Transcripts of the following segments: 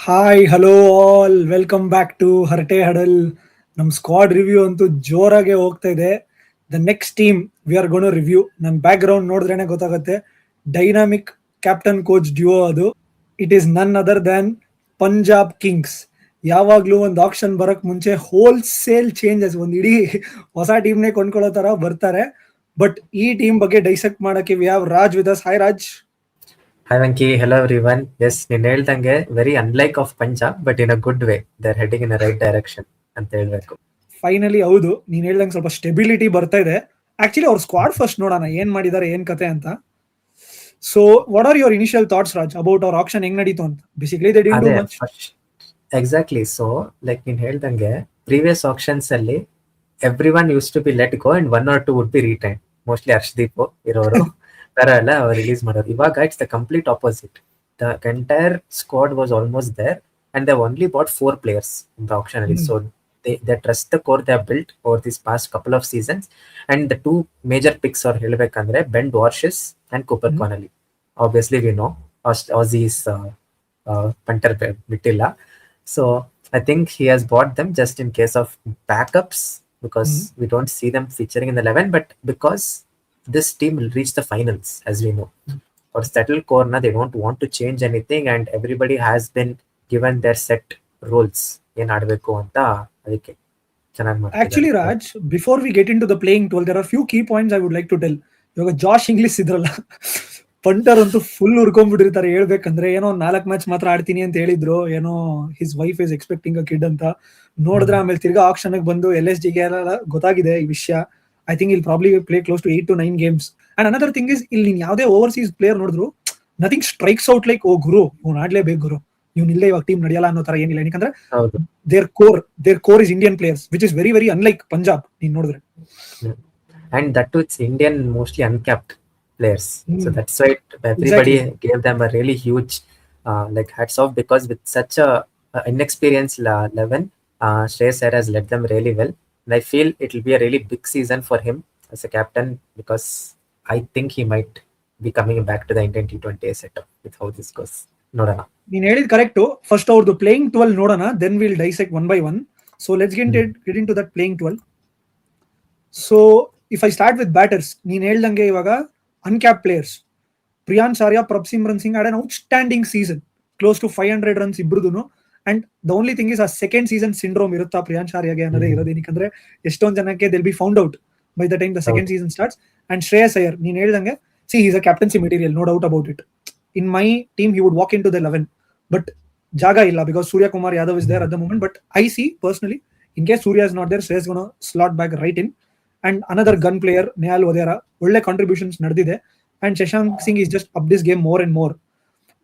Hi hello all welcome back to Harate huddle. ನಮ್ಮ squad review ಅಂತೂ ಜೋರಾಗೆ ಹೋಗ್ತಾ ಇದೆ. The next team we are gonna review. ನನ್ನ ಬ್ಯಾಕ್ ಗ್ರೌಂಡ್ ನೋಡಿದ್ರೇನೆ ಗೊತ್ತಾಗುತ್ತೆ. ಡೈನಾಮಿಕ್ ಕ್ಯಾಪ್ಟನ್ ಕೋಚ್ ಡ್ಯೂಯೋ ಅದು. It is none other than Punjab Kings. ಯಾವಾಗಲೂ ಒಂದು ಆಪ್ಷನ್ ಬರಕ್ ಮುಂಚೆ ಹೋಲ್ಸೇಲ್ ಚೇಂಜಸ್, ಒಂದು ಇಡೀ ಹೊಸ ಟೀಮ್ನೇ ಕೊಂಡ್ಕೊಳ್ಳೋ ತರ ಬರ್ತಾರೆ. ಬಟ್ ಈ ಟೀಮ್ ಬಗ್ಗೆ ಡೈಸೆಕ್ಟ್ ಮಾಡಕ್ಕೆ we have Raj with us. Hi Raj. Hi Venky, hello everyone. Yes, ನೀನ್ ಹೇಳ್ದಂಗೆ very unlike of Punjab but in a good way. They are heading in a right direction ಅಂತ ಹೇಳ್ಬೇಕು. ಫೈನಲಿ ಹೌದು, ನೀನ್ ಹೇಳ್ದಂಗೆ ಸ್ವಲ್ಪ ಸ್ಟೆಬಿಲಿಟಿ ಬರ್ತಾ ಇದೆ. ಆಕ್ಚುಲಿ ಅವ್ರ ಸ್ಕ್ವಾಡ್ ಫಸ್ಟ್ ನೋಡೋಣ ಏನ್ ಮಾಡಿದ್ದಾರೆ, ಏನ್ ಕತೆ ಅಂತ. So what are your initial thoughts Raj about ಅವ್ರ ಆಕ್ಷನ್ ಹೆಂಗ್ ನಡೀತು ಅಂತ? Basically they didn't do much. Exactly. So like ನೀನ್ ಹೇಳ್ದಂಗೆ ಪ್ರೀವಿಯಸ್ ಆಕ್ಷನ್ಸ್ ಅಲ್ಲಿ everyone used to be let go and 1 or 2 would be retain. Mostly Harshdeep ಇರೋರು ತರ ಎಲ್ಲ ರಿಲೀಸ್ ಮಾಡೋದು. ಇವಾಗ it's the complete opposite. The entire squad was almost there and they only bought 4 players in the auction ಅಲ್ಲಿ. So they trust the core they have built over these past couple of seasons, and the two major picks are ಹೇಳ್ಬೇಕಂದ್ರೆ Ben Warshes and Cooper Connolly. Obviously we know Aussies punter ಬಿಟ್ಟಿಲ್ಲ. So I think he has bought them just in case of backups because we don't see them featuring in the 11, but because this team will reach the finals, as we know. For settle core na, they don't want to change anything and everybody has been given their set roles ಏನ್ ಆಡ್ಬೇಕು ಅಂತ. ಅದಕ್ಕೆ ಚೆನ್ನಾಗಿ ಮಾಡ್ತಾರೆ. Actually Raj, before we get into the playing 12 there are few key points I would like to tell. ಇವಾಗ Josh Inglis ಇದ್ರಲ್ಲ, ಪಂಟರ್ ಅಂತೂ ಫುಲ್ ಉರ್ಕೊಂಡ್ಬಿಟ್ಟಿರ್ತಾರೆ. ಹೇಳ್ಬೇಕಂದ್ರೆ ಏನೋ 4 ಮ್ಯಾಚ್ ಮಾತ್ರ ಆಡ್ತೀನಿ ಅಂತ ಹೇಳಿದ್ರು. ಏನೋ his wife is expecting a kid ಅಂತ ನೋಡಿದ್ರೆ ಆಮೇಲೆ ತಿರ್ಗಾ ಆಕ್ಷನ್ ಬಂದು LSG ಗೆ ಎಲ್ಲ ಗೊತ್ತಾಗಿದೆ ಈ ವಿಷಯ. I think he'll probably play close to 8 to 9 games. And another thing is, ಇಲ್ಲಿ ನೀನ್ ಯಾವುದೇ ಓವರ್ಸೀಸ್ ಪ್ಲೇಯರ್ ನೋಡಿದ್ರು nothing strikes out like oh ಗುರು ಇವ್ನು ಆಡ್ಲೇಬೇಕು ಗುರು, ಇವ್ನು ಇಲ್ಲೇ ಇವಾಗ ಟೀಮ್ ನಡೆಯಲ್ಲ ಅನ್ನೋ ತರ ಏನಿಲ್ಲ. ಯಾಕಂದ್ರೆ there core is Indian players, which is very very unlike Punjab ನೀನ್ ನೋಡಿದ್ರೆ. And that too, it's Indian, mostly uncapped players. So that's why everybody gave them a really huge like hats off, because with such a inexperienced 11, Shreyas Iyer has led them really well. And I feel it will be a really big season for him as a captain, because I think he might be coming back to the Indian T20 setup with how this goes. ನೋಡೋಣ. ನೀನ್ ಹೇಳಿದ್ correct. First ಅವ್ರದ್ದು playing 12 ನೋಡೋಣ, then will dissect one by one. So let's get into that playing 12. So if I start with batters, ನೀನ್ ಹೇಳ್ದಂಗೆ ಇವಾಗ uncap players Priyansh Arya, Prabhsimran Singh had an outstanding season, close to 500 runs ಇಬ್ರುದುನು. And the only thing is a second season syndrome ಇರುತ್ತಾ ಪ್ರಿಯಾಂಶ್ ಆರ್ಯಗೆ ಅನ್ನೋದೇ ಇರೋದು. ಏನಕ್ಕಂದ್ರೆ ಎಷ್ಟೊಂದ್ ಜನಕ್ಕೆ they'll be found out by the time the second season starts. And Shreyas Iyer, ನೀನ್ ಹೇಳ್ದಂಗೆ he is a captaincy material, no doubt about it. In my team he would walk into the 11, but ಜಾಗ ಇಲ್ಲ because Surya Kumar Yadav is there at the moment. But I see personally, in case Surya is not there, Shreyas is going to slot back right in. And another gun player, Nehal Vadera, ಒಳ್ಳೆ contributions ನಡೆದಿದೆ. And Shashank Singh is just up this game more and more.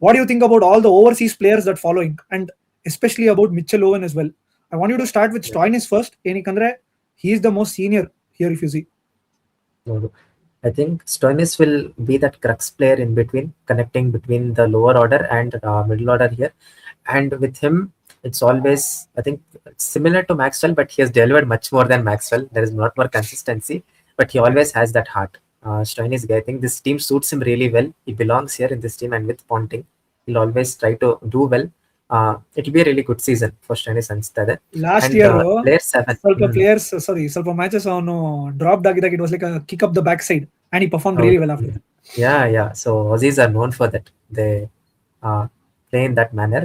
What do you think about all the overseas players that following, and especially about Mitchell Owen as well? I want you to start with Stoinis first. ಏನಕ್ಕಂದ್ರೆ he is the most senior here if you see. I think Stoinis will be that crux player in between, connecting between the lower order and middle order here. And with him, it's always, I think, similar to Maxwell, but he has delivered much more than Maxwell. There is a lot more consistency, but he always has that heart. Stoinis guy, I think this team suits him really well. He belongs here in this team, and with Ponting, he'll always try to do well. It will be a really good season for Stoinis ಅನ್ಸ್ತದೆ. Last year ಸ್ವಲ್ಪ matches ಅವನು drop ಆಗಿದಾಗ it was like kick up the backside and he performed really well after that. Yeah. So Aussies are known for that. They play in that manner.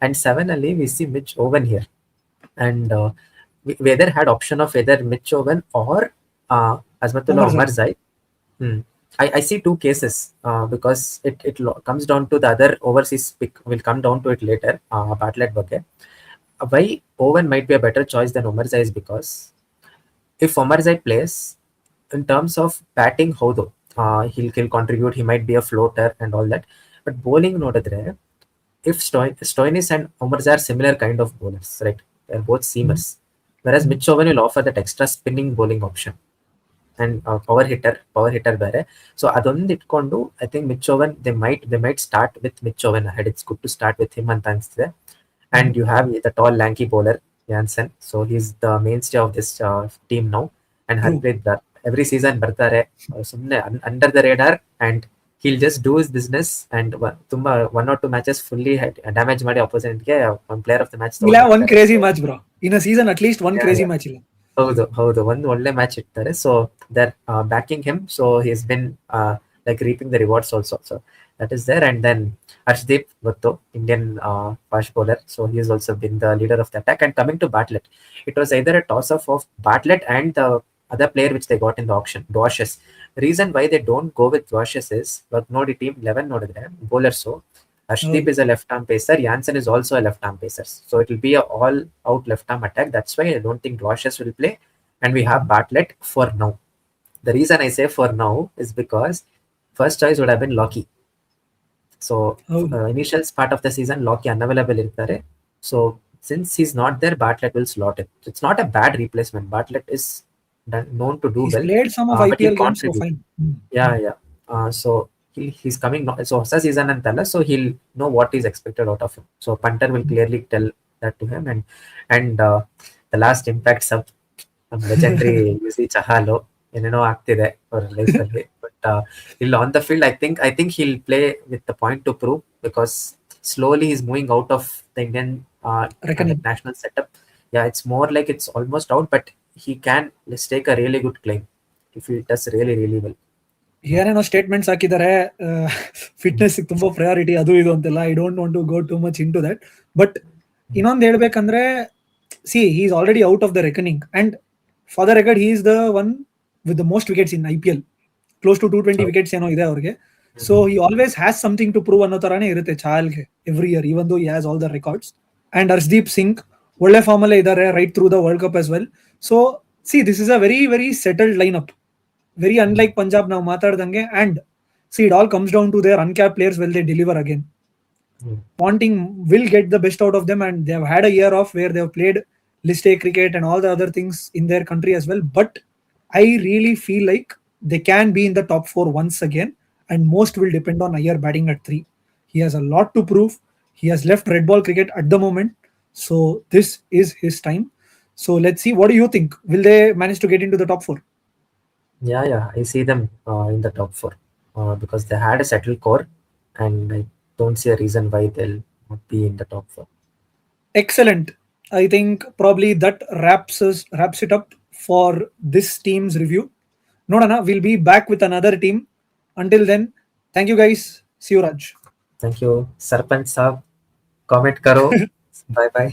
And 7 ali we see Mitch Owen here, and we either had option of either Mitch Owen or Azmatullah Omarzai. I see two cases because it comes down to the other overseas pick. We'll come down to it later. Bartlett ಬಗ್ಗೆ. Why Owen might be a better choice than Omarzai is because if Omarzai plays, in terms of batting, ಹೌದು he'll contribute, he might be a floater and all that, but bowling ನೋಡಿದ್ರೆ, if Stoinis and Omarzai are similar kind of bowlers, right? They're both seamers, whereas Mitch Owen will offer that extra spinning bowling option and power hitter ಬೇರೆ. So ಅದೊಂದು ಇಟ್ಕೊಂಡು I think Mitch Owen, they might start with Mitch Owen ahead. It's good to start with him ಅಂತ ಅನ್ಸುತ್ತೆ. And you have the tall lanky bowler Jansen, so he's the mainstay of this team now. And Harpreet, every season ಬರ್ತಾರೆ ಸುಮ್ಮನೆ under the radar, and he'll just do his business and ತುಂಬಾ 1 or 2 matches fully damage ಮಾಡಿ ಅಪೋನೆಂಟ್ಗೆ ಒಂದು player of the match ಇಲ್ಲ one crazy match bro in a season, at least one crazy match ಇಲ್ಲ. ಹೌದು ಒಂದು ಒಳ್ಳೆ ಮ್ಯಾಚ್ ಇಡ್ತಾರೆ. So they're backing him, so he's been like reaping the rewards also. So that is there. And then Harshdeep ಗೊತ್ತು, Indian fast bowler. So he has also been the leader of the attack. And coming to Bartlett, it was either a toss off of Bartlett and the other player which they got in the auction, Dwashes. Reason why they don't go with Dwashes is, but ನೋಡಿ team 11 ನೋಡಿದ್ರೆ bowlers. Arshdeep is a left-arm pacer. Jansen is also a left-arm pacer. So it will be a all-out left-arm attack. That's why I don't think Dwashes will play. And we have Bartlett for now. The reason I say for now is because first choice would have been Lockie. So initial part of the season, Lockie unavailable irtare. So since he's not there, Bartlett will slot it. It's not a bad replacement. Bartlett is known to do He's well. played some of but IPL he'll games, so contribute. fine. Yeah. So he's coming so ಹೊಸ season ಅಂತಲ್ಲ, so he'll know what is expected out of him. So punter will clearly tell that to him. And the last impact sub, legendary UC Chahalo, ಏನೇನೋ ಆಗ್ತಿದೆ ಅವ್ರ life ಅಲ್ಲಿ. But ಇಲ್ಲಿ on the field I think he'll play with the point to prove, because slowly he's moving out of the Indian national setup. Yeah, it's more like it's almost out, but he can take a really good claim if he does really really well. ಏನೇನೋ statements ಹಾಕಿದ್ದಾರೆ, fitness ತುಂಬಾ priority ಅದು ಇದು ಅಂತೆಲ್ಲ. I don't want to go too much into that. But ಇನ್ನೊಂದು ಹೇಳ್ಬೇಕಂದ್ರೆ, see he is already out of the reckoning. And for the record he is the one with the most wickets in IPL. Close to 220 wickets ಏನೋ ಇದೆ ಅವ್ರಿಗೆ. So he always has something to prove ಅನ್ನೋ ತರಾನೇ ಇರುತ್ತೆ ಚಾಹಲ್ಗೆ every year, even though he has all the records. And Harshdeep Singh ಒಳ್ಳೆ form ಅಲ್ಲೇ ಇದ್ದಾರೆ right through the world cup as well. So see this is a very very settled line up. Very unlike Punjab now ಮಾತಾಡ್ದಂಗೆ. And see, it all comes down to their uncapped players. Will they deliver again? Ponting will get the best out of them, and they have had a year off where they have played list A cricket and all the other things in their country as well. But I really feel like they can be in the top 4 once again, and most will depend on Iyer batting at 3. He has a lot to prove. He has left red ball cricket at the moment, so this is his time. So let's see. What do you think? Will they manage to get into the top 4? Yeah, I see them in the top 4 because they had a settled core, and I don't see a reason why they'll not be in the top 4. Excellent. I think probably that wraps it up for this team's review. Nodana, we'll be back with another team. Until then, thank you guys. See you, Raj. Thank you, Sarpanch Saab. Comment karo. Bye bye.